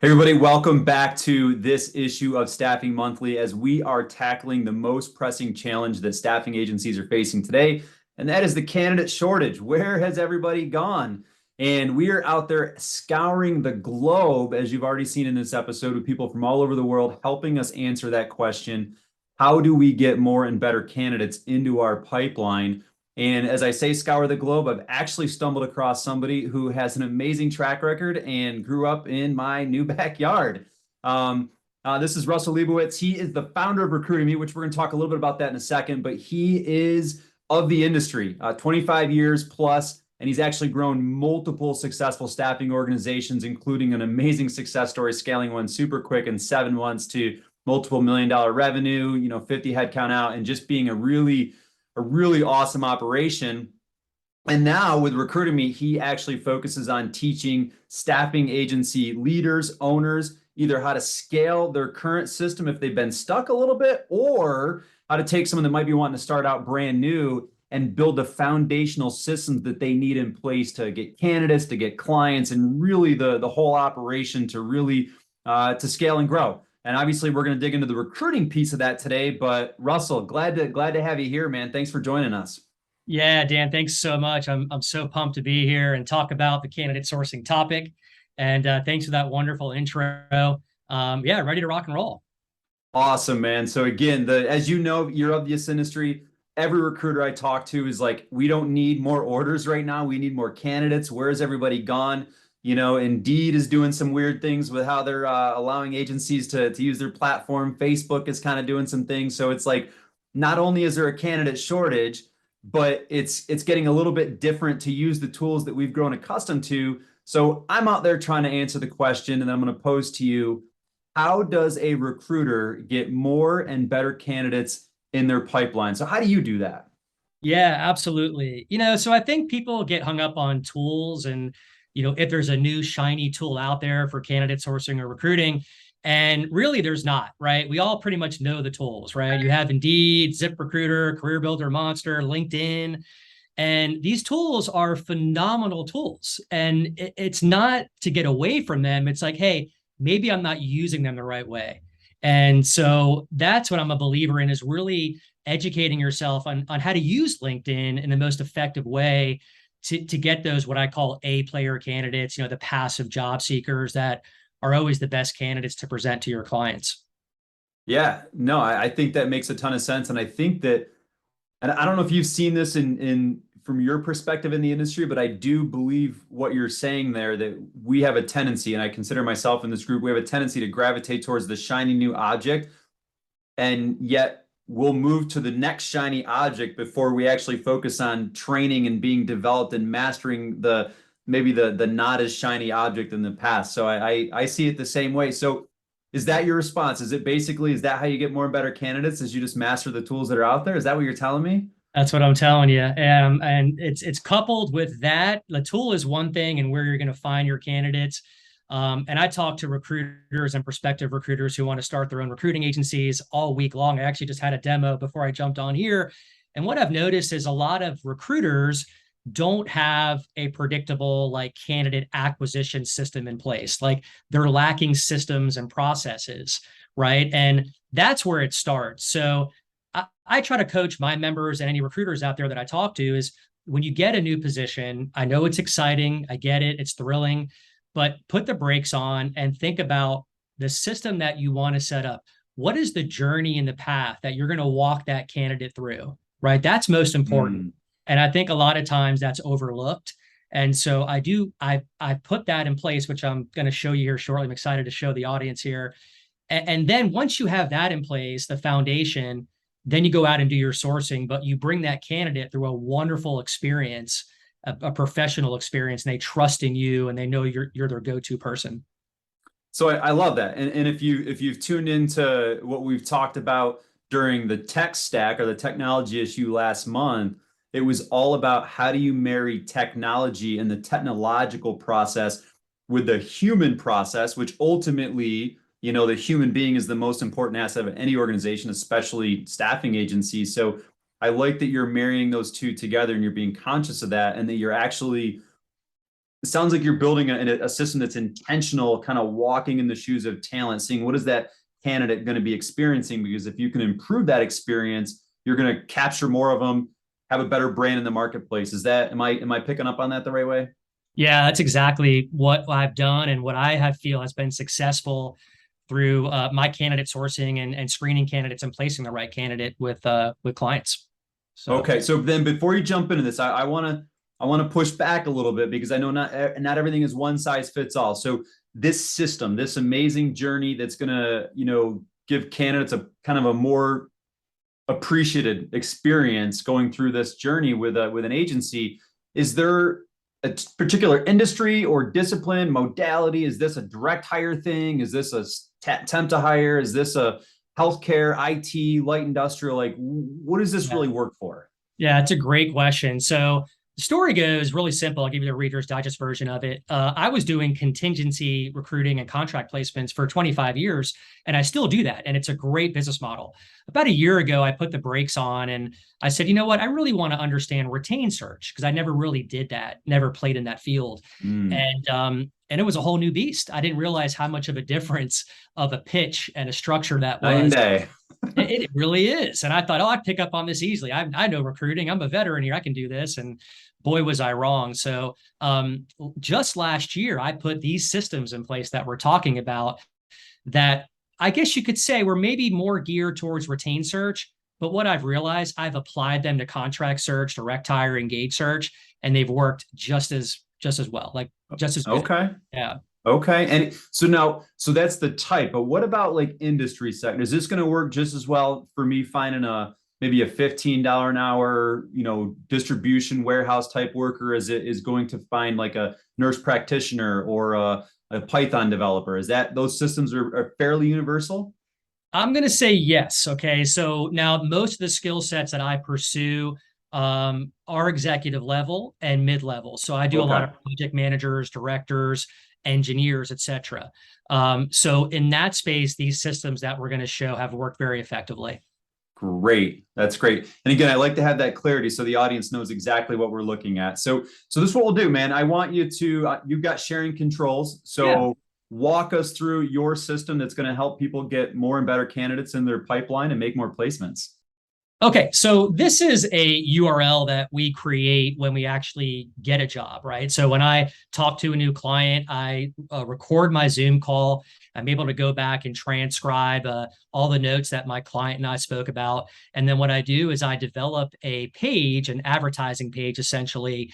Hey everybody, welcome back to this issue of Staffing Monthly as we are tackling the most pressing challenge that staffing agencies are facing today, and that is the candidate shortage. Where has everybody gone? And we are out there scouring the globe, as you've already seen in this episode, with people from all over the world helping us answer that question. How do we get more and better candidates into our pipeline? And as I say, scour the globe, I've actually stumbled across somebody who has an amazing track record and grew up in my new backyard. This is Russell Liebowitz. He is the founder of Recruitemy, which we're going to talk a little bit about that in a second, but he is of the industry, 25 years plus, and he's actually grown multiple successful staffing organizations, including an amazing success story, scaling one super quick in 7 months to multiple $1 million revenue, 50 headcount out, and just being a really awesome operation. And now with Recruitemy, he actually focuses on teaching staffing agency leaders, owners, either how to scale their current system if they've been stuck a little bit, or how to take someone that might be wanting to start out brand new and build the foundational systems that they need in place to get candidates, to get clients, and really the whole operation to really to scale and grow. And obviously, we're going to dig into the recruiting piece of that today. But Russell, glad to have you here, man. Thanks for joining us. Yeah, Dan, thanks so much. I'm so pumped to be here and talk about the candidate sourcing topic. And thanks for that wonderful intro. Yeah, ready to rock and roll. Awesome, man. So again, as you know, you're of this industry. Every recruiter I talk to is like, we don't need more orders right now. We need more candidates. Where's everybody gone? Indeed is doing some weird things with how they're allowing agencies to use their platform. Facebook is kind of doing some things. So it's like, not only is there a candidate shortage, but it's getting a little bit different to use the tools that we've grown accustomed to. So I'm out there trying to answer the question, and I'm going to pose to you, how does a recruiter get more and better candidates in their pipeline? So how do you do that? Yeah, absolutely. So I think people get hung up on tools and, if there's a new shiny tool out there for candidate sourcing or recruiting, and really there's not, right? We all pretty much know the tools, right? You have Indeed, ZipRecruiter, Career Builder Monster, LinkedIn, and these tools are phenomenal tools. And it's not to get away from them. It's like, hey, maybe I'm not using them the right way. And so that's what I'm a believer in, is really educating yourself on how to use LinkedIn in the most effective way to get those, what I call A player candidates, the passive job seekers that are always the best candidates to present to your clients. Yeah, no, I think that makes a ton of sense. And I think that, and I don't know if you've seen this in from your perspective in the industry, but I do believe what you're saying there, that we have a tendency, and I consider myself in this group, we have a tendency to gravitate towards the shiny new object, and yet we'll move to the next shiny object before we actually focus on training and being developed and mastering maybe the not as shiny object in the past. So I see it the same way. So is that your response? Is that how you get more and better candidates? Is you just master the tools that are out there? Is that what you're telling me? That's what I'm telling you. And it's coupled with that. The tool is one thing, and where you're going to find your candidates. And I talk to recruiters and prospective recruiters who want to start their own recruiting agencies all week long. I actually just had a demo before I jumped on here. And what I've noticed is a lot of recruiters don't have a predictable candidate acquisition system in place. Like, they're lacking systems and processes, right? And that's where it starts. So I try to coach my members and any recruiters out there that I talk to is, when you get a new position, I know it's exciting. I get it. It's thrilling, but put the brakes on and think about the system that you want to set up. What is the journey and the path that you're going to walk that candidate through, right? That's most important. Mm. And I think a lot of times that's overlooked. And so I put that in place, which I'm going to show you here shortly. I'm excited to show the audience here. And then once you have that in place, the foundation, then you go out and do your sourcing, but you bring that candidate through a wonderful experience, a professional experience, and they trust in you and they know you're their go-to person. So I love that. And if you've tuned into what we've talked about during the tech stack or the technology issue last month, it was all about how do you marry technology and the technological process with the human process, which ultimately, the human being is the most important asset of any organization, especially staffing agencies. So I like that you're marrying those two together and you're being conscious of that, and that you're actually it sounds like you're building a system that's intentional, kind of walking in the shoes of talent, seeing what is that candidate going to be experiencing, because if you can improve that experience, you're going to capture more of them, have a better brand in the marketplace. Is that, am I picking up on that the right way? Yeah, that's exactly what I've done and what I have feel has been successful through my candidate sourcing and screening candidates and placing the right candidate with clients. So Okay, so then before you jump into this, I want to push back a little bit, because I know not everything is one size fits all. So this system, this amazing journey that's going to, give candidates a kind of a more appreciated experience going through this journey with an agency. Is there a particular industry or discipline modality? Is this a direct hire thing? Is this a temp to hire? Is this a healthcare, IT, light industrial? Like, what does this yeah. really work for? Yeah, it's a great question. So the story goes really simple. I'll give you the Reader's Digest version of it. I was doing contingency recruiting and contract placements for 25 years, and I still do that. And it's a great business model. About a year ago, I put the brakes on and I said, you know what? I really want to understand retain search because I never really did that, never played in that field. Mm. And it was a whole new beast. I didn't realize how much of a difference of a pitch and a structure that Night and was. day. It really is. And I thought, oh, I'd pick up on this easily. I know recruiting. I'm a veteran here. I can do this. And boy, was I wrong. So just last year, I put these systems in place that we're talking about that I guess you could say were maybe more geared towards retain search. But what I've realized, I've applied them to contract search, direct hire, engage search, and they've worked just as well, like just as good. Okay. Yeah. Okay. And so now, so that's the type, but what about like industry sector? Is this going to work just as well for me finding maybe a $15 an hour, distribution warehouse type worker as it is going to find like a nurse practitioner or a Python developer? Is that those systems are fairly universal? I'm going to say yes. Okay. So now most of the skill sets that I pursue are executive level and mid level. So I do a lot Okay. of project managers, directors, engineers, etc. So in that space, these systems that we're going to show have worked very effectively. Great. That's great. And again, I like to have that clarity so the audience knows exactly what we're looking at. So this is what we'll do, man. I want you to, you've got sharing controls. Yeah. So walk us through your system that's going to help people get more and better candidates in their pipeline and make more placements. Okay, so this is a URL that we create when we actually get a job, right? So when I talk to a new client, I record my Zoom call. I'm able to go back and transcribe all the notes that my client and I spoke about. And then what I do is I develop a page, an advertising page, essentially,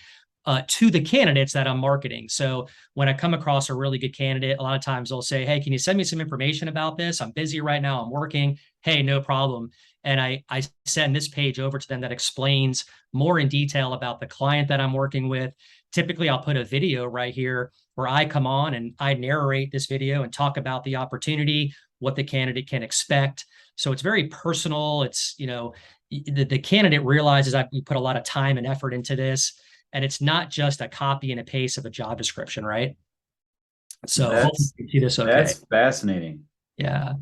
to the candidates that I'm marketing. So when I come across a really good candidate, a lot of times they'll say, hey, can you send me some information about this? I'm busy right now. I'm working. Hey, no problem. And I send this page over to them that explains more in detail about the client that I'm working with. Typically, I'll put a video right here where I come on and I narrate this video and talk about the opportunity, what the candidate can expect. So it's very personal. It's, the candidate realizes we put a lot of time and effort into this, and it's not just a copy and a paste of a job description, right? So hopefully That's you see this okay. that's fascinating. Yeah.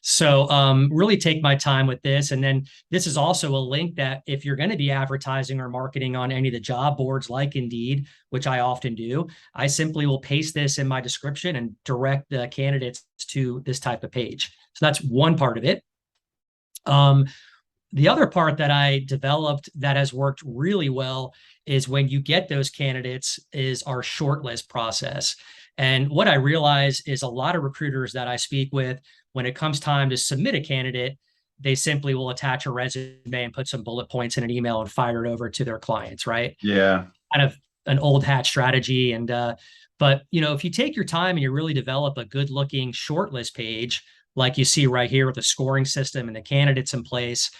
So really take my time with this. And then this is also a link that if you're going to be advertising or marketing on any of the job boards like Indeed, which I often do, I simply will paste this in my description and direct the candidates to this type of page. So that's one part of it. The other part that I developed that has worked really well is when you get those candidates is our shortlist process. And what I realize is a lot of recruiters that I speak with, when it comes time to submit a candidate, they simply will attach a resume and put some bullet points in an email and fire it over to their clients, right? Yeah. Kind of an old hat strategy. But if you take your time and you really develop a good looking shortlist page, like you see right here with the scoring system and the candidates in place,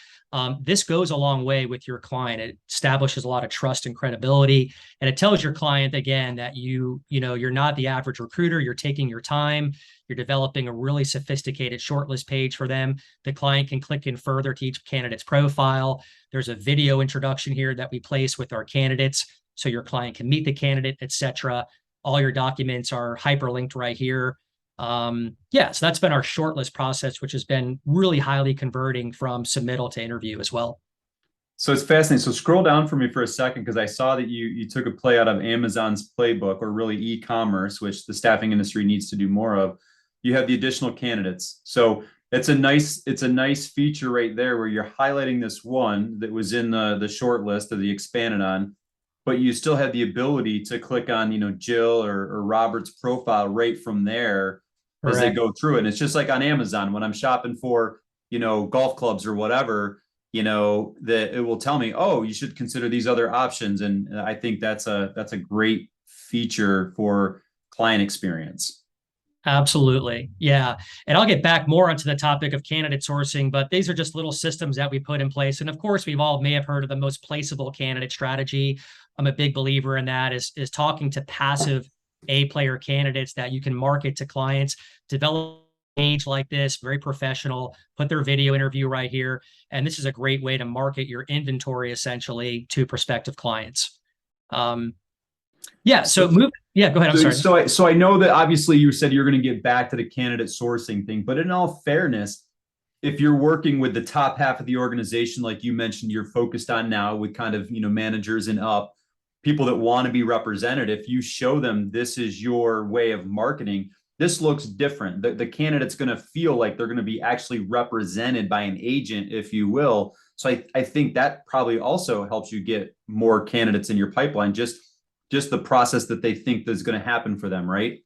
this goes a long way with your client. It establishes a lot of trust and credibility, and it tells your client again that you're not the average recruiter. You're taking your time. You're developing a really sophisticated shortlist page for them. The client can click in further to each candidate's profile. There's a video introduction here that we place with our candidates, so your client can meet the candidate, etc. All your documents are hyperlinked right here. So that's been our shortlist process, which has been really highly converting from submittal to interview as well. So it's fascinating. So scroll down for me for a second because I saw that you took a play out of Amazon's playbook, or really e-commerce, which the staffing industry needs to do more of. You have the additional candidates. So it's a nice feature right there where you're highlighting this one that was in the short list or the expanded on, but you still have the ability to click on, Jill or Robert's profile right from there as they Correct. go through it. And it's just like on Amazon when I'm shopping for, golf clubs or whatever, that it will tell me, oh, you should consider these other options. And I think that's a great feature for client experience. Absolutely. Yeah. And I'll get back more onto the topic of candidate sourcing, but these are just little systems that we put in place. And of course, we've all may have heard of the most placeable candidate strategy. I'm a big believer in that is talking to passive A player candidates that you can market to clients, develop a page like this, very professional, put their video interview right here. And this is a great way to market your inventory essentially to prospective clients. Um, yeah. So, Yeah, go ahead. I'm so, sorry. so I so I know that obviously you said you're going to get back to the candidate sourcing thing, but in all fairness, if you're working with the top half of the organization, like you mentioned, you're focused on now with kind of, managers and up, people that want to be represented, if you show them this is your way of marketing, this looks different. The candidate's going to feel like they're going to be actually represented by an agent, if you will. So I think that probably also helps you get more candidates in your pipeline, just the process that they think is going to happen for them, right?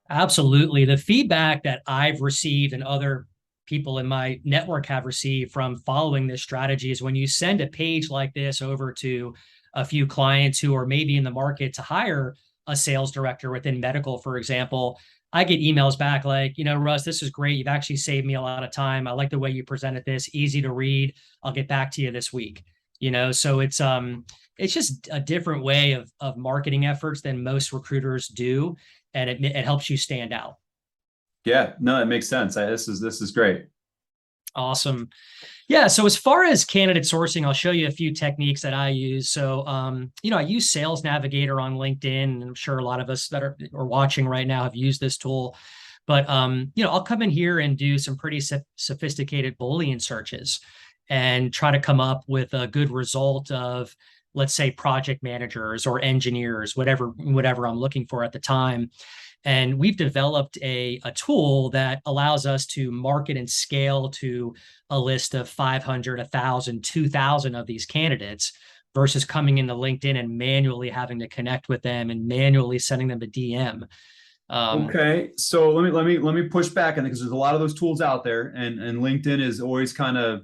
Absolutely. The feedback that I've received and other people in my network have received from following this strategy is when you send a page like this over to a few clients who are maybe in the market to hire a sales director within medical, for example, I get emails back like, Russ, this is great. You've actually saved me a lot of time. I like the way you presented this, easy to read. I'll get back to you this week. So it's just a different way of marketing efforts than most recruiters do, and it helps you stand out. Yeah, no, it makes sense. This is great. Awesome. Yeah. So as far as candidate sourcing, I'll show you a few techniques that I use. So, I use Sales Navigator on LinkedIn, and I'm sure a lot of us that are watching right now have used this tool. But, I'll come in here and do some pretty sophisticated Boolean searches and try to come up with a good result of, let's say, project managers or engineers, whatever I'm looking for at the time. And we've developed a tool that allows us to market and scale to a list of 500, 1,000, 2,000 of these candidates versus coming into LinkedIn and manually having to connect with them and manually sending them a DM. Um, Okay, so let me push back on it because there's a lot of those tools out there, and LinkedIn is always kind of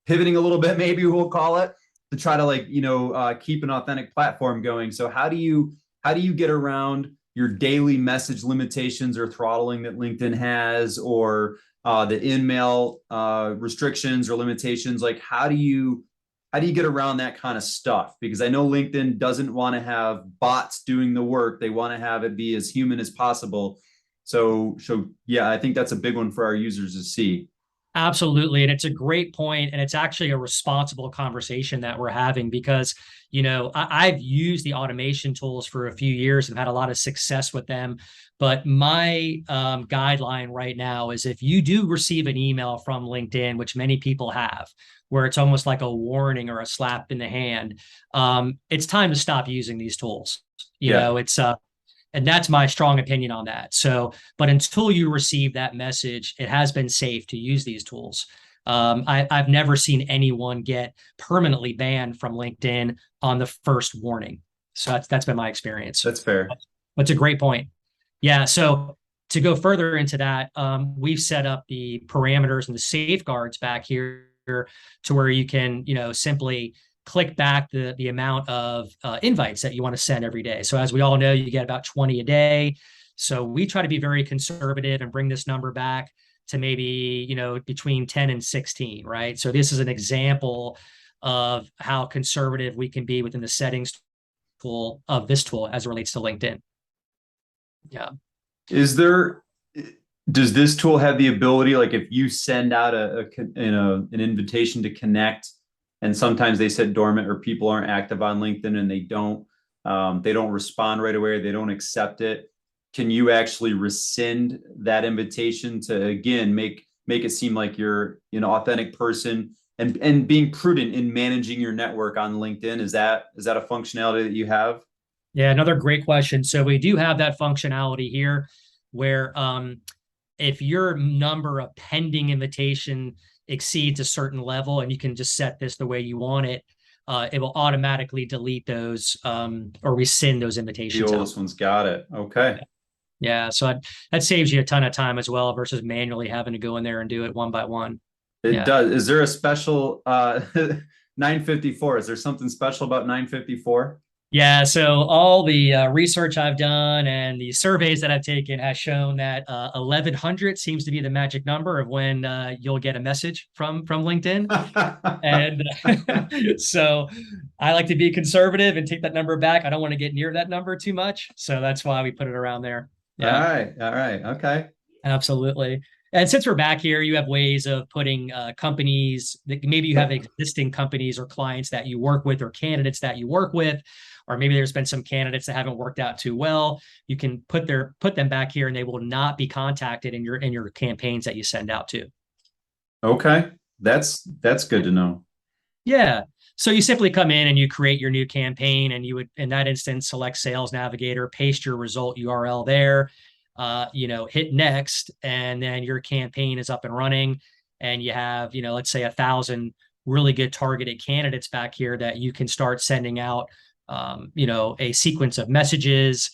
pivoting a little bit, maybe we'll call it, to try to keep an authentic platform going. So how do you get around your daily message limitations or throttling that LinkedIn has, or the in-mail restrictions or limitations? Like how do you get around that kind of stuff? Because I know LinkedIn doesn't want to have bots doing the work. They want to have it be as human as possible. So yeah, I think that's a big one for our users to see. Absolutely. And it's a great point, and it's actually a responsible conversation that we're having because, I've used the automation tools for a few years and had a lot of success with them. But my guideline right now is if you do receive an email from LinkedIn, which many people have, where it's almost like a warning or a slap in the hand, it's time to stop using these tools. Yeah. And that's my strong opinion on that. So, but until you receive that message, it has been safe to use these tools. I've never seen anyone get permanently banned from LinkedIn on the first warning. So that's been my experience. That's fair. That's a great point. Yeah. So to go further into that, we've set up the parameters and the safeguards back here to where you can, simply click back the amount of invites that you want to send every day. So as we all know, you get about 20 a day. So we try to be very conservative and bring this number back to maybe, between 10 and 16, right? So this is an example of how conservative we can be within the settings tool of this tool as it relates to LinkedIn. Yeah. Is there, does this tool have the ability, like if you send out an invitation to connect, and sometimes they sit dormant or people aren't active on LinkedIn and they don't respond right away, or they don't accept it, can you actually rescind that invitation to again make it seem like you're an authentic person and being prudent in managing your network on LinkedIn. Is that a functionality that you have? Yeah, another great question. So we do have that functionality here where if your number of pending invitation exceeds a certain level, and you can just set this the way you want it, it will automatically delete those or rescind those The invitations out. oldest one's got it. Okay. Yeah, so that saves you a ton of time as well versus manually having to go in there and do it one by one. It Yeah. does. Is there a special 954? Is there something special about 954? Yeah, so all the research I've done and the surveys that I've taken has shown that 1100 seems to be the magic number of when you'll get a message from LinkedIn. And so I like to be conservative and take that number back. I don't want to get near that number too much. So that's why we put it around there. All Yeah, right. All right. Okay. absolutely. And since we're back here, you have ways of putting companies that maybe you have existing companies or clients that you work with or candidates that you work with, or maybe there's been some candidates that haven't worked out too well. You can put them back here and they will not be contacted in your campaigns that you send out to. Okay. That's good to know. Yeah. So you simply come in and you create your new campaign, and you would, in that instance, select Sales Navigator, paste your result URL there, hit next, and then your campaign is up and running. And you have, let's say 1,000 really good targeted candidates back here that you can start sending out, a sequence of messages,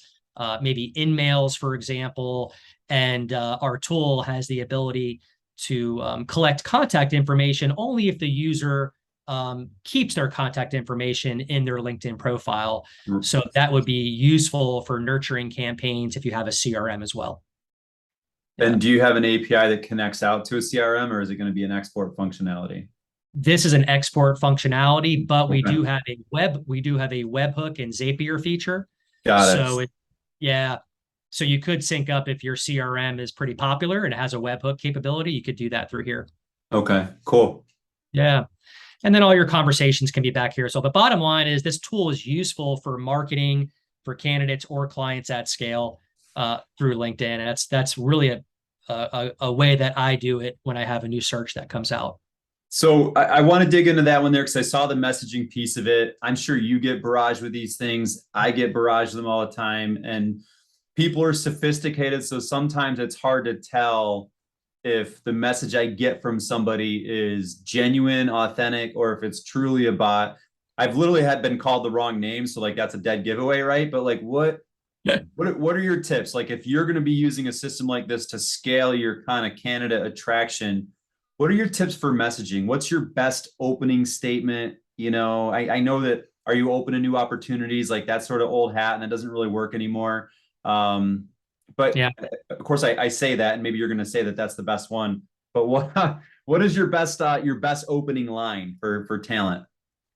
maybe in mails, for example. And our tool has the ability to collect contact information only if the user keeps their contact information in their LinkedIn profile. So that would be useful for nurturing campaigns if you have a CRM as well. Yeah. And do you have an API that connects out to a CRM, or is it going to be an export functionality? This is an export functionality, but we Okay. do have a webhook and Zapier feature. Got So it. yeah. So you could sync up if your CRM is pretty popular and it has a webhook capability. You could do that through here. Okay. Cool. Yeah. And then all your conversations can be back here. So the bottom line is this tool is useful for marketing for candidates or clients at scale through LinkedIn. And that's really a way that I do it when I have a new search that comes out. So I want to dig into that one there because I saw the messaging piece of it. I'm sure you get barraged with these things. I get barraged with them all the time, and people are sophisticated. So sometimes it's hard to tell if the message I get from somebody is genuine, authentic, or if it's truly a bot. I've literally had been called the wrong name, so like that's a dead giveaway, right? But like, what are your tips? Like, if you're going to be using a system like this to scale your kind of candidate attraction, what are your tips for messaging? What's your best opening statement? I know that, are you open to new opportunities? Like, that's sort of old hat and it doesn't really work anymore. But Yeah. of course I say that, and maybe you're going to say that that's the best one. But what is your best opening line for talent?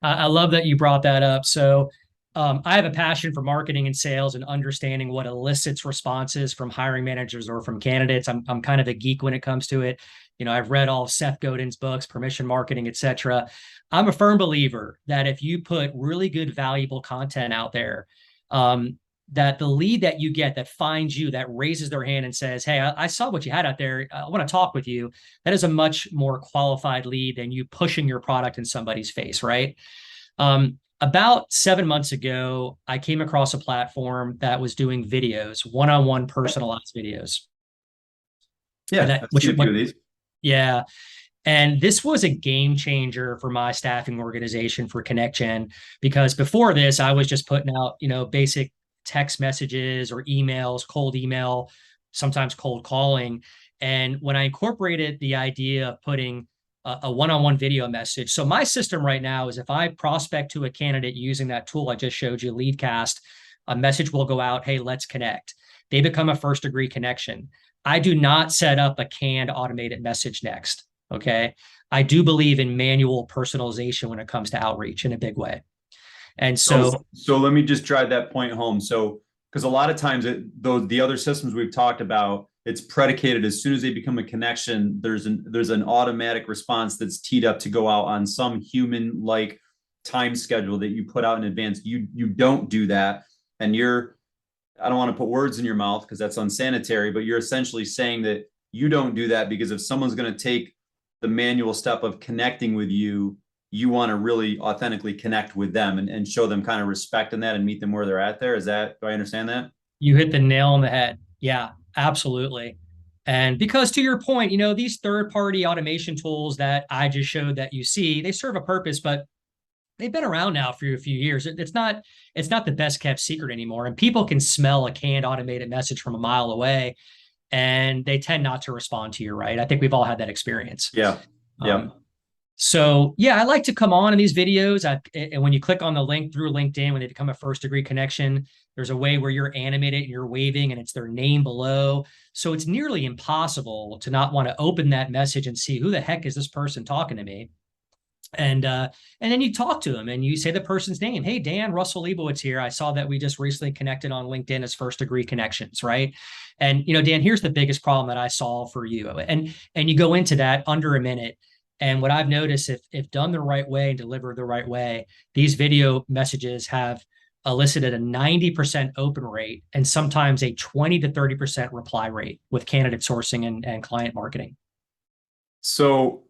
I love that you brought that up. So I have a passion for marketing and sales and understanding what elicits responses from hiring managers or from candidates. I'm kind of a geek when it comes to it. I've read all of Seth Godin's books, Permission Marketing, etc. I'm a firm believer that if you put really good, valuable content out there, that the lead that you get that finds you, that raises their hand and says, "Hey, I saw what you had out there. I want to talk with you." That is a much more qualified lead than you pushing your product in somebody's face, right? About 7 months ago, I came across a platform that was doing videos, one-on-one personalized videos. And Yeah, that, I've which, seen a few of these. yeah. And this was a game changer for my staffing organization for ConnectGen, because before this, I was just putting out, basic text messages or emails, cold email, sometimes cold calling. And when I incorporated the idea of putting a one-on-one video message. So my system right now is if I prospect to a candidate using that tool I just showed you, Leadcast, a message will go out, "Hey, let's connect." They become a first degree connection. I do not set up a canned automated message next. Okay. I do believe in manual personalization when it comes to outreach in a big way. And So let me just drive that point home. So, because a lot of times the other systems we've talked about, it's predicated as soon as they become a connection, there's an automatic response that's teed up to go out on some human like time schedule that you put out in advance. You don't do that, and I don't want to put words in your mouth because that's unsanitary, but you're essentially saying that you don't do that because if someone's going to take the manual step of connecting with you, you want to really authentically connect with them and show them kind of respect in that and meet them where they're at there. Is that, do I understand that? You hit the nail on the head. Yeah, absolutely. And because to your point, these third-party automation tools that I just showed that you see, they serve a purpose, but they've been around now for a few years. It's not the best kept secret anymore. And people can smell a canned automated message from a mile away, and they tend not to respond to you, right? I think we've all had that experience. Yeah. Yeah. So yeah, I like to come on in these videos. And when you click on the link through LinkedIn, when they become a first degree connection, there's a way where you're animated and you're waving and it's their name below. So it's nearly impossible to not want to open that message and see who the heck is this person talking to me. And then you talk to them and you say the person's name. Hey, Dan, Russell Liebowitz here. I saw that we just recently connected on LinkedIn as first degree connections, right? And Dan, here's the biggest problem that I solve for you. And you go into that under a minute. And what I've noticed, if done the right way and delivered the right way, these video messages have elicited a 90% open rate and sometimes a 20 to 30% reply rate with candidate sourcing and client marketing. So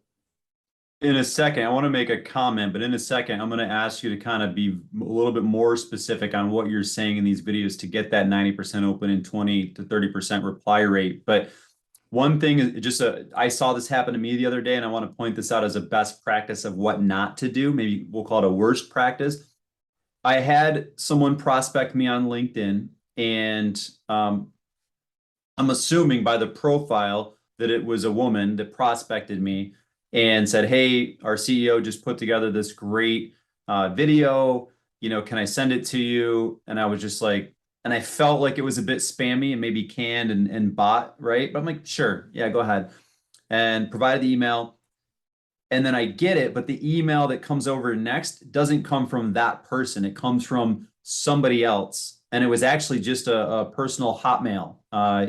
in a second, I want to make a comment, but in a second, I'm going to ask you to kind of be a little bit more specific on what you're saying in these videos to get that 90% open and 20 to 30% reply rate. But one thing is just I saw this happen to me the other day, and I want to point this out as a best practice of what not to do. Maybe we'll call it a worst practice. I had someone prospect me on LinkedIn, and I'm assuming by the profile that it was a woman that prospected me and said, "Hey, our CEO just put together this great video. Can I send it to you?" And I was just like, and I felt like it was a bit spammy and maybe canned and bot, right? But I'm like, sure, yeah, go ahead. And provided the email. And then I get it, but the email that comes over next doesn't come from that person. It comes from somebody else. And it was actually just a personal Hotmail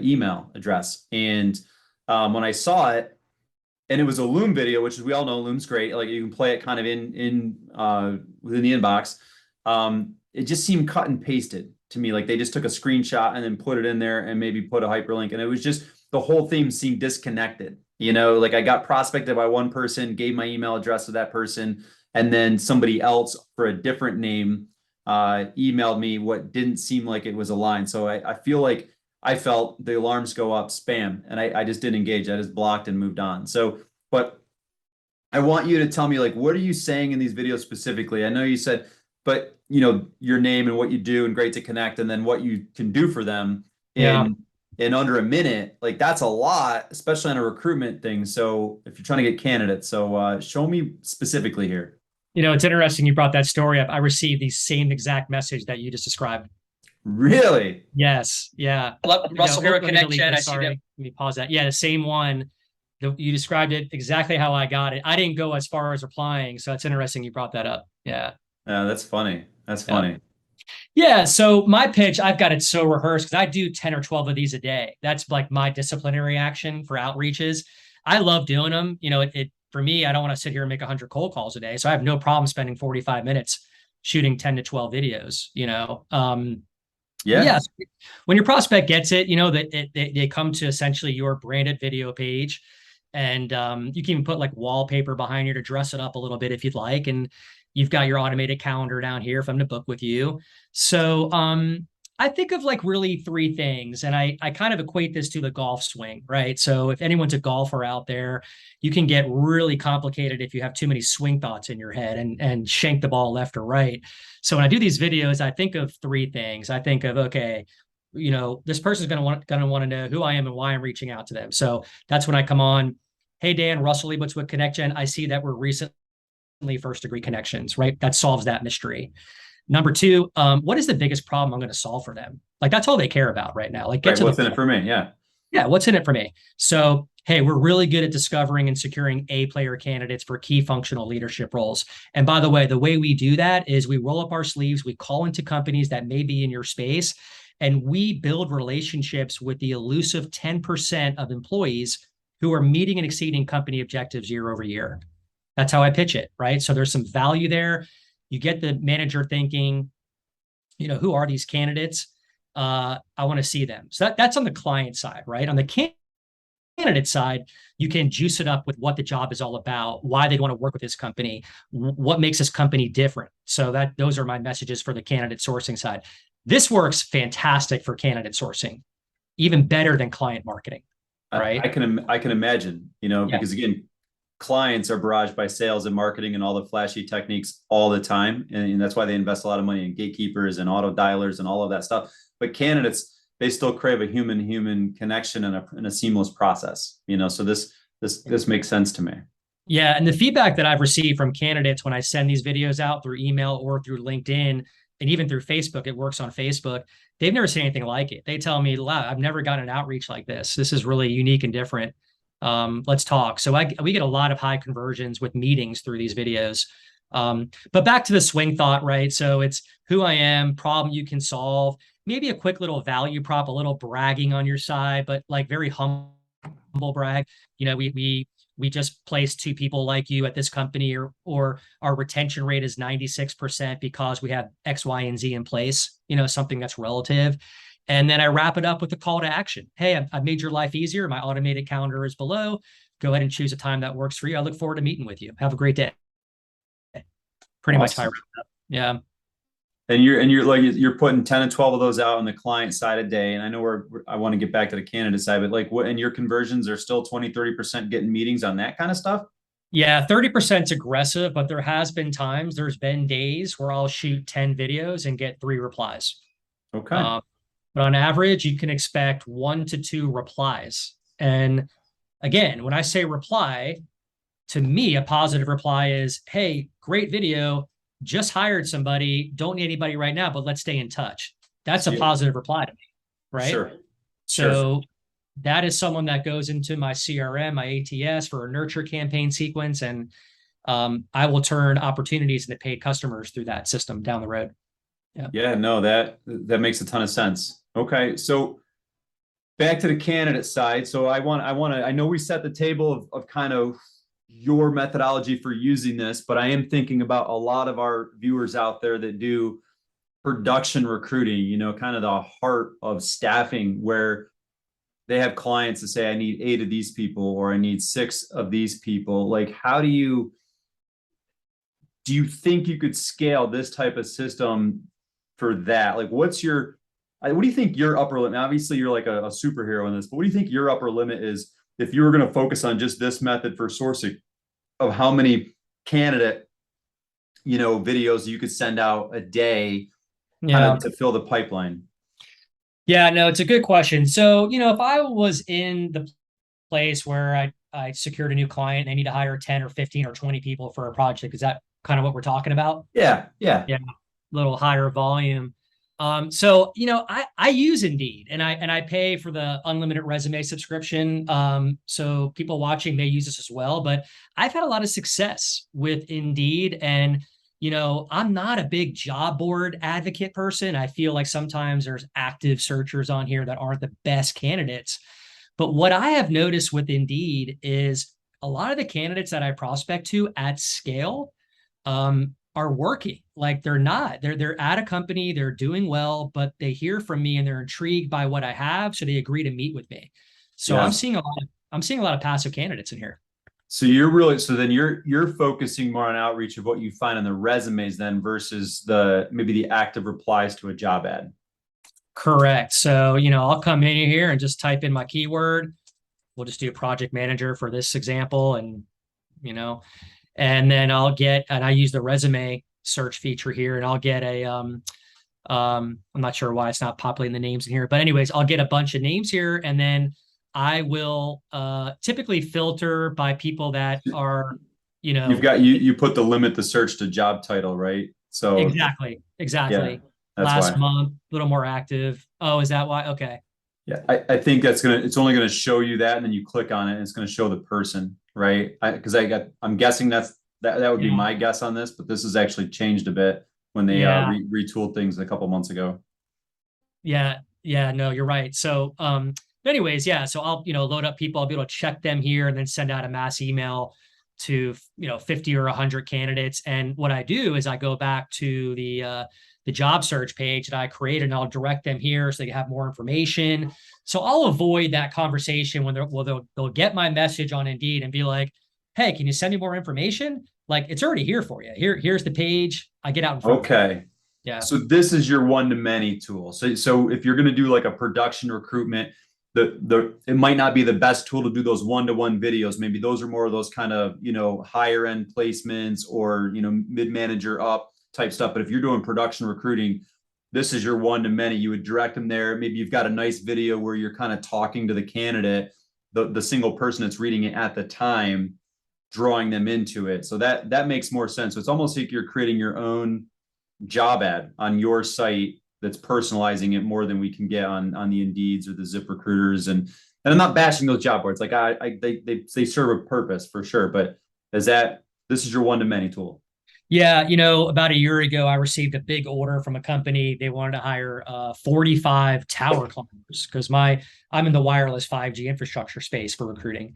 email address. And when I saw it, and it was a Loom video, which we all know Loom's great. Like you can play it kind of in within the inbox. It just seemed cut and pasted to me. Like they just took a screenshot and then put it in there and maybe put a hyperlink. And it was just the whole theme seemed disconnected. Like I got prospected by one person, gave my email address to that person, and then somebody else for a different name emailed me what didn't seem like it was aligned. So I feel like I felt the alarms go up, spam, and I just didn't engage. I just blocked and moved on. So, but I want you to tell me, like, what are you saying in these videos specifically? I know you said, but your name and what you do and great to connect, and then what you can do for them in under a minute. Like that's a lot, especially on a recruitment thing. So if you're trying to get candidates, so show me specifically here. It's interesting you brought that story up. I received the same exact message that you just described. Really? Yes. Yeah. Russell, here a connection. Sorry. Let me pause that. Yeah, the same one. You described it exactly how I got it. I didn't go as far as replying, so it's interesting you brought that up. Yeah. Yeah, that's funny. That's funny. Yeah. So my pitch, I've got it so rehearsed because I do 10 or 12 of these a day. That's like my disciplinary action for outreaches. I love doing them. For me, I don't want to sit here and make 100 cold calls a day. So I have no problem spending 45 minutes shooting 10 to 12 videos, Yeah. When your prospect gets it, they come to essentially your branded video page, and you can even put like wallpaper behind here to dress it up a little bit if you'd like. And you've got your automated calendar down here if I'm to book with you. So I think of like really three things, and I kind of equate this to the golf swing, right? So if anyone's a golfer out there, you can get really complicated if you have too many swing thoughts in your head and shank the ball left or right. So when I do these videos, I think of three things. I think of, okay, this person's going to want to know who I am and why I'm reaching out to them. So that's when I come on. Hey, Dan, Russell Liebowitz with Connection. I see that we're recently first degree connections, right? That solves that mystery. Number two, what is the biggest problem I'm going to solve for them? Like that's all they care about right now. Like, what's in it for me? Yeah. Yeah. What's in it for me? So, hey, we're really good at discovering and securing A-player candidates for key functional leadership roles. And by the way we do that is we roll up our sleeves, we call into companies that may be in your space, and we build relationships with the elusive 10% of employees who are meeting and exceeding company objectives year over year. That's how I pitch it, right? So there's some value there. You get the manager thinking, who are these candidates? I want to see them. So that's on the client side, right? On the candidate side, you can juice it up with what the job is all about, why they want to work with this company, what makes this company different. So those are my messages for the candidate sourcing side. This works fantastic for candidate sourcing, even better than client marketing, right? I can imagine, Yeah. because again, clients are barraged by sales and marketing and all the flashy techniques all the time, and that's why they invest a lot of money in gatekeepers and auto dialers and all of that stuff. But candidates, they still crave a human connection and a seamless process. So this makes sense to me. Yeah, and the feedback that I've received from candidates when I send these videos out through email or through LinkedIn and even through Facebook, it works on Facebook. They've never seen anything like it. They tell me, "Wow, I've never gotten an outreach like this. This is really unique and different. Let's talk." So we get a lot of high conversions with meetings through these videos. But back to the swing thought, right? So it's who I am, problem you can solve, maybe a quick little value prop, a little bragging on your side, but like very humble brag. We just placed two people like you at this company, or our retention rate is 96% because we have X, Y, and Z in place, something that's relative. And then I wrap it up with a call to action. Hey, I've made your life easier. My automated calendar is below. Go ahead and choose a time that works for you. I look forward to meeting with you. Have a great day. Pretty much how I wrap it up. Yeah. And you're putting 10 and 12 of those out on the client side a day. And I know I want to get back to the candidate side, but like and your conversions are still 20-30% getting meetings on that kind of stuff? Yeah, 30% is aggressive, but there's been days where I'll shoot 10 videos and get 3 replies. Okay. But on average, you can expect 1 to 2 replies. And again, when I say reply, to me, a positive reply is, hey, great video, just hired somebody, don't need anybody right now, but let's stay in touch. That's a positive reply to me, right? Sure. So that is someone that goes into my CRM, my ATS for a nurture campaign sequence, and I will turn opportunities into paid customers through that system down the road. Yeah. Yeah, no, that makes a ton of sense. Okay. So back to the candidate side. So I know we set the table of kind of your methodology for using this, but I am thinking about a lot of our viewers out there that do production recruiting, kind of the heart of staffing, where they have clients that say, I need 8 of these people, or I need 6 of these people. Like, how do you think you could scale this type of system for that? Like, what do you think your upper limit? Obviously, you're like a superhero in this, but what do you think your upper limit is if you were going to focus on just this method for sourcing, of how many candidate, videos you could send out a day to fill the pipeline? Yeah, no, it's a good question. So, if I was in the place where I secured a new client, they need to hire 10 or 15 or 20 people for a project, is that kind of what we're talking about? Yeah. Yeah, a little higher volume. So I use Indeed, and I pay for the unlimited resume subscription. So people watching may use this as well, but I've had a lot of success with Indeed, and I'm not a big job board advocate person. I feel like sometimes there's active searchers on here that aren't the best candidates. But what I have noticed with Indeed is a lot of the candidates that I prospect to at scale, are working. Like they're at a company, they're doing well, but they hear from me and they're intrigued by what I have, so they agree to meet with me. So Yeah. I'm seeing a lot of passive candidates in here. So then you're focusing more on outreach of what you find on the resumes then versus maybe the active replies to a job ad. Correct. So, I'll come in here and just type in my keyword. We'll just do a project manager for this example, and and then I use the resume search feature here, and I'll get I'm not sure why it's not populating the names in here, but anyways, I'll get a bunch of names here, and then I will typically filter by people that are, you put the limit the search to job title, right? So exactly. Yeah, that's Last why. month, a little more active. Oh, is that why? Okay. Yeah, I think it's only gonna show you that, and then you click on it, and it's gonna show the person, right? I'm guessing that would be my guess on this, but this has actually changed a bit when they retooled things a couple months ago. Yeah, no, you're right. So, anyways, so I'll load up people. I'll be able to check them here and then send out a mass email to 50 or 100 candidates. And what I do is I go back to the job search page that I created, and I'll direct them here so they can have more information. So I'll avoid that conversation when they'll get my message on Indeed and be like, hey, can you send me more information? Like, it's already here for you. Here's the page. I get out in front of it. Okay. Yeah. So this is your one-to-many tool. So if you're going to do like a production recruitment, it might not be the best tool to do those one-to-one videos. Maybe those are more of those kind of, higher end placements or, mid-manager up type stuff. But if you're doing production recruiting, this is your one-to-many. You would direct them there. Maybe you've got a nice video where you're kind of talking to the candidate, the single person that's reading it at the time, drawing them into it. So that makes more sense. So it's almost like you're creating your own job ad on your site that's personalizing it more than we can get on the Indeeds or the ZipRecruiters. And I'm not bashing those job boards. Like they serve a purpose for sure. But this is your one-to-many tool? Yeah, about a year ago, I received a big order from a company. They wanted to hire 45 tower climbers because I'm in the wireless 5G infrastructure space for recruiting.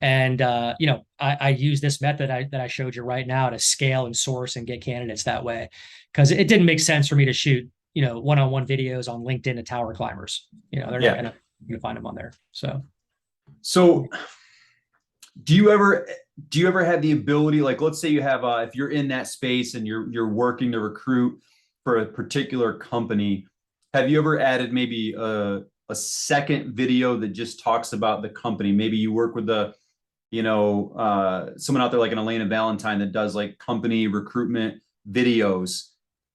And I use this method that I showed you right now to scale and source and get candidates that way, because it didn't make sense for me to shoot one-on-one videos on LinkedIn to tower climbers. They're not gonna find them on there. So do you ever have the ability, like, let's say you have if you're in that space and you're working to recruit for a particular company, have you ever added maybe a second video that just talks about the company? Maybe you work with someone out there like an Elena Valentine that does like company recruitment videos,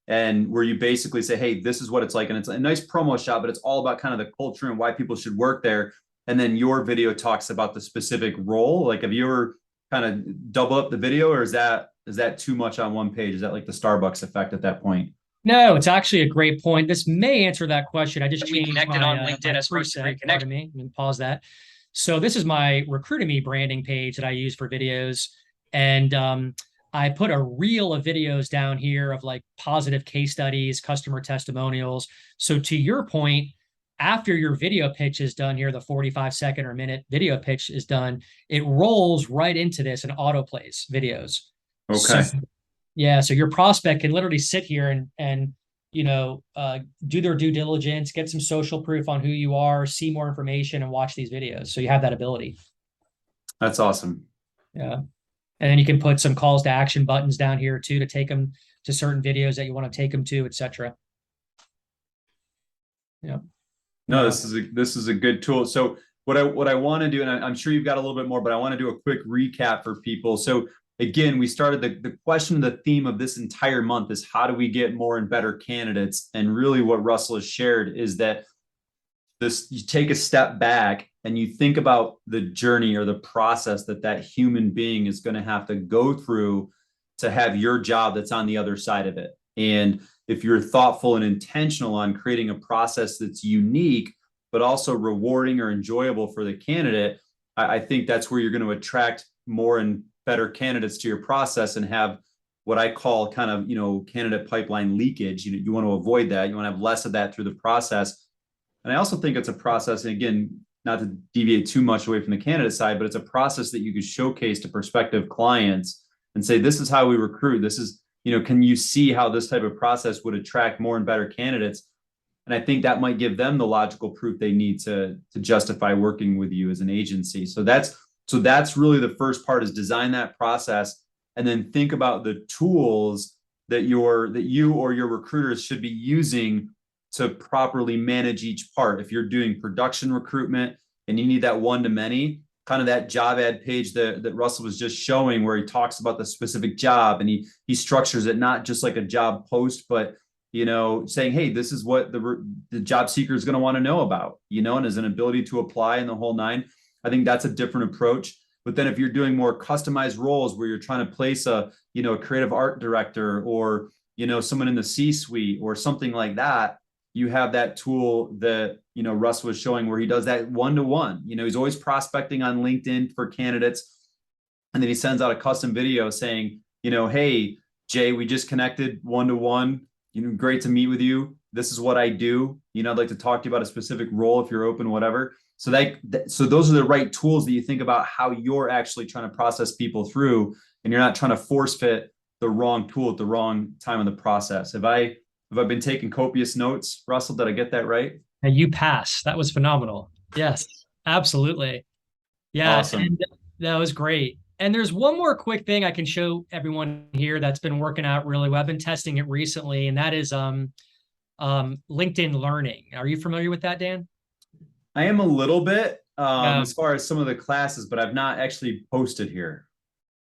and where you basically say, hey, this is what it's like. And it's a nice promo shot, but it's all about kind of the culture and why people should work there. And then your video talks about the specific role. Like, have you ever kind of double up the video, or is that too much on one page? Is that like the Starbucks effect at that point? No, it's actually a great point. This may answer that question. I just changed connected my, on LinkedIn as opposed to preset. Pardon me. Let me pause that. So this is my Recruitemy branding page that I use for videos. And I put a reel of videos down here of like positive case studies, customer testimonials. So to your point, after your video pitch is done here, the 45-second or minute video pitch is done, it rolls right into this and autoplays videos. Okay. So your prospect can literally sit here and do their due diligence, get some social proof on who you are, see more information, and watch these videos. So you have that ability. That's awesome. Yeah. And then you can put some calls to action buttons down here too, to take them to certain videos that you want to take them to, etc. Yeah. No, this is a good tool. So what I want to do, and I'm sure you've got a little bit more, but I want to do a quick recap for people. So again, we started the question, the theme of this entire month is how do we get more and better candidates? And really what Russell has shared is that you take a step back and you think about the journey or the process that human being is going to have to go through to have your job that's on the other side of it. And if you're thoughtful and intentional on creating a process that's unique, but also rewarding or enjoyable for the candidate, I think that's where you're going to attract more and better candidates to your process and have what I call kind of, candidate pipeline leakage. You want to avoid that. You want to have less of that through the process. And I also think it's a process, and again, not to deviate too much away from the candidate side, but it's a process that you could showcase to prospective clients and say, this is how we recruit. This is, can you see how this type of process would attract more and better candidates? And I think that might give them the logical proof they need to justify working with you as an agency. So that's really the first part, is design that process and then think about the tools that you or your recruiters should be using to properly manage each part. If you're doing production recruitment and you need that one-to-many, kind of that job ad page that Russell was just showing, where he talks about the specific job and he structures it not just like a job post, but saying, hey, this is what the job seeker is going to want to know about, and as an ability to apply in the whole nine. I think that's a different approach. But then if you're doing more customized roles where you're trying to place a creative art director or, someone in the C-suite or something like that, you have that tool that, Russ was showing, where he does that one-to-one. He's always prospecting on LinkedIn for candidates. And then he sends out a custom video saying, hey, Jay, we just connected one-to-one. Great to meet with you. This is what I do. I'd like to talk to you about a specific role if you're open, whatever. So those are the right tools that you think about how you're actually trying to process people through, and you're not trying to force fit the wrong tool at the wrong time in the process. Have I Have I been taking copious notes? Russell, did I get that right? And you pass. That was phenomenal. Yes, absolutely. Yeah, Awesome. and that was great. And there's one more quick thing I can show everyone here that's been working out really well. I've been testing it recently, and that is LinkedIn Learning. Are you familiar with that, Dan? I am a little bit Yeah. as far as some of the classes, but I've not actually posted here.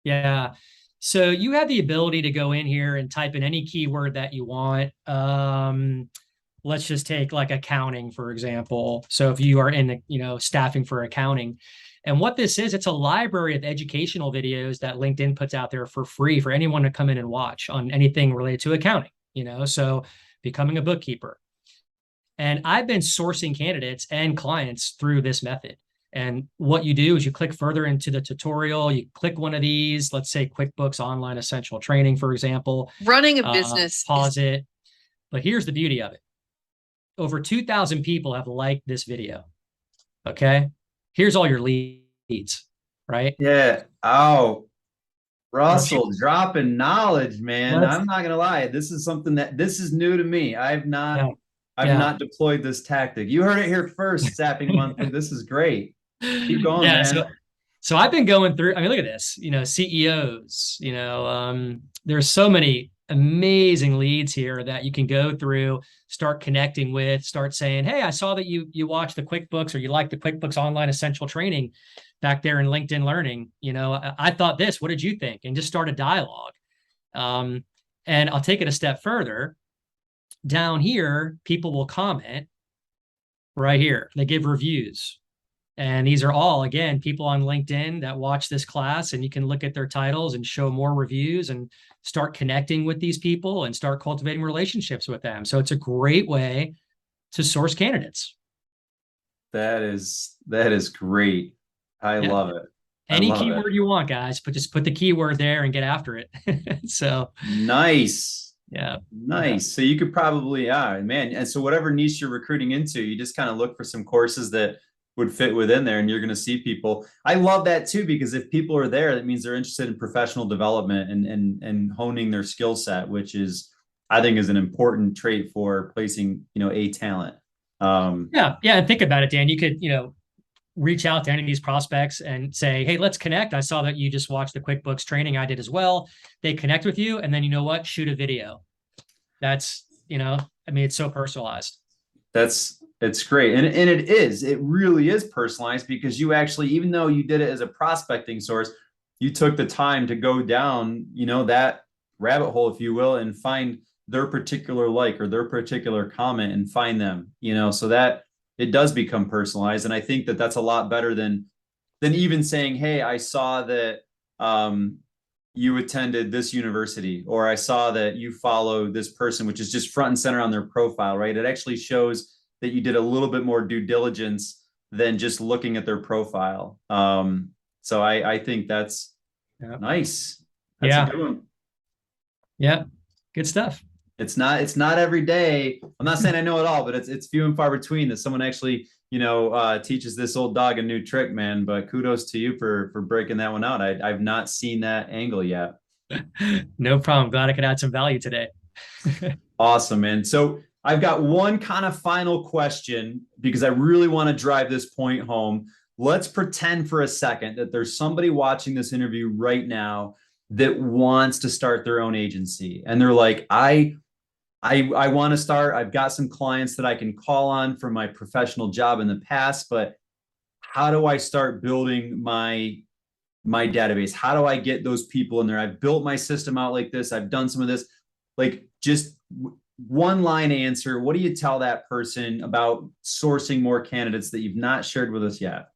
Yeah. So you have the ability to go in here and type in any keyword that you want. Let's just take like accounting, for example. So if you are in the, staffing for accounting, and what this is, it's a library of educational videos that LinkedIn puts out there for free for anyone to come in and watch on anything related to accounting, so becoming a bookkeeper. And I've been sourcing candidates and clients through this method. And what you do is you click further into the tutorial, you click one of these, let's say QuickBooks Online Essential Training, for example, Running a business pause it. But here's the beauty of it. Over 2,000 people have liked this video. Okay. Here's all your leads, right? Yeah. Oh, Let's, Russell, dropping knowledge, man. let's I'm not gonna lie. This is new to me. yeah, I've yeah. not deployed this tactic. You heard it here first, Sapping Monthly. This is great. Keep going, Yeah. man. So I've been going through, I mean, look at this, CEOs, there's so many amazing leads here that you can go through, start connecting with, start saying, hey, I saw that you watched the QuickBooks or you like the QuickBooks Online Essential Training back there in LinkedIn Learning. I thought this, what did you think? And just start a dialogue. And I'll take it a step further. Down here, people will comment right here. They give reviews. And these are all, again, people on LinkedIn that watch this class, and you can look at their titles and show more reviews and start connecting with these people and start cultivating relationships with them. So it's a great way to source candidates. That is great. I Yeah. love it. I Any love it. keyword you want, guys, but just put the keyword there and get after it. So Nice. yeah. Nice. So you could probably, man. And so whatever niche you're recruiting into, you just kind of look for some courses that would fit within there, and you're going to see people. I love that too, because if people are there, that means they're interested in professional development and honing their skill set, which is, I think, is an important trait for placing, a talent. Yeah. And think about it, Dan. You could, reach out to any of these prospects and say, hey, let's connect. I saw that you just watched the QuickBooks training. I did as well. They connect with you. And then you know what? Shoot a video. That's, it's so personalized. It's great. And it really is personalized, because you actually, even though you did it as a prospecting source, you took the time to go down, that rabbit hole, if you will, and find their particular like or their particular comment and find them, so that it does become personalized. And I think that that's a lot better than even saying, hey, I saw that you attended this university, or I saw that you follow this person, which is just front and center on their profile, right? It actually shows that you did a little bit more due diligence than just looking at their profile. So I think that's nice. That's a good one. Yeah. Good stuff. It's not every day. I'm not saying I know it all, but it's few and far between that someone actually, teaches this old dog a new trick, man. But kudos to you for breaking that one out. I've not seen that angle yet. No problem. Glad I could add some value today. Awesome, man. So I've got one kind of final question, because I really want to drive this point home. Let's pretend for a second that there's somebody watching this interview right now that wants to start their own agency, and they're like, I want to start. I've got some clients that I can call on from my professional job in the past, but how do I start building my database? How do I get those people in there? I've built my system out like this. I've done some of this. Like, just one line answer. What do you tell that person about sourcing more candidates that you've not shared with us yet?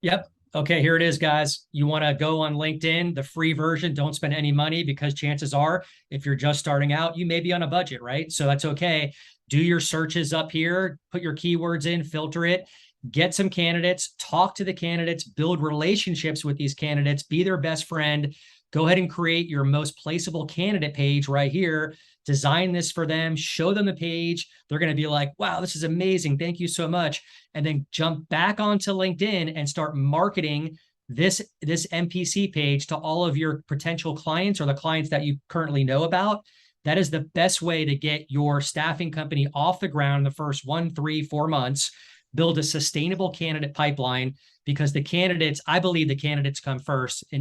Yep. Okay, here it is, guys. You want to go on LinkedIn, the free version. Don't spend any money, because chances are, if you're just starting out, you may be on a budget, right? So that's okay. Do your searches up here, put your keywords in, filter it, get some candidates, talk to the candidates, build relationships with these candidates, be their best friend. Go ahead and create your most placeable candidate page right here. Design this for them, show them the page. They're going to be like, wow, this is amazing. Thank you so much. And then jump back onto LinkedIn and start marketing this NPC page to all of your potential clients or the clients that you currently know about. that is the best way to get your staffing company off the ground in the first 1, 3, 4 months. Build a sustainable candidate pipeline, because I believe the candidates come first if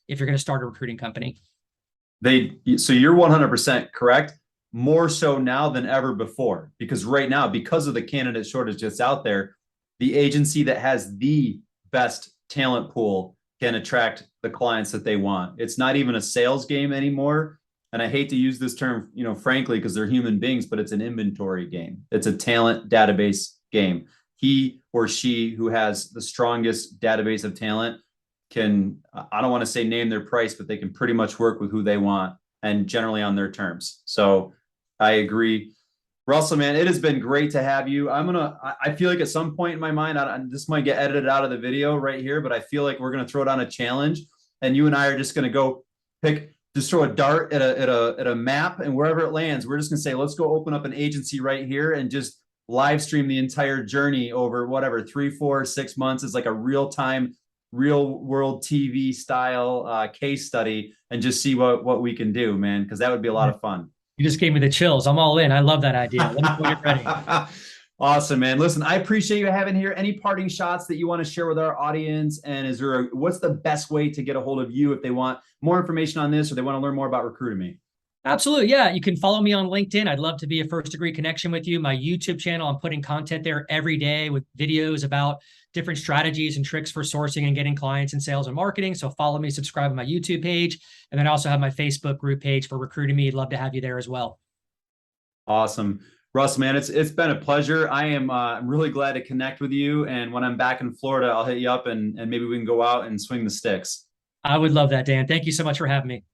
you're going to start a recruiting company. So you're 100% correct. More so now than ever before, because right now, because of the candidate shortage that's out there, the agency that has the best talent pool can attract the clients that they want. It's not even a sales game anymore. And I hate to use this term, frankly, because they're human beings, but it's an inventory game. It's a talent database game. He or she who has the strongest database of talent can, I don't want to say name their price, but they can pretty much work with who they want and generally on their terms. So I agree. Russell, man, it has been great to have you. I feel like at some point in my mind, this might get edited out of the video right here, but I feel like we're going to throw down a challenge, and you and I are just going to go just throw a dart at a map, and wherever it lands, we're just going to say, let's go open up an agency right here and just live stream the entire journey over whatever, 3, 4, 6 months. Is like a real-time, real world TV style case study, and just see what we can do, man, because that would be a lot of fun. You just gave me the chills. I'm all in. I love that idea. Let me know when you're ready. Awesome, man. Listen, I appreciate you having here. Any parting shots that you want to share with our audience? And what's the best way to get a hold of you if they want more information on this or they want to learn more about Recruitemy? Absolutely. Yeah. You can follow me on LinkedIn. I'd love to be a first degree connection with you. My YouTube channel, I'm putting content there every day with videos about different strategies and tricks for sourcing and getting clients in sales and marketing. So follow me, subscribe to my YouTube page. And then I also have my Facebook group page for Recruitemy. I'd love to have you there as well. Awesome. Russ, man, it's been a pleasure. I'm really glad to connect with you. And when I'm back in Florida, I'll hit you up and maybe we can go out and swing the sticks. I would love that, Dan. Thank you so much for having me.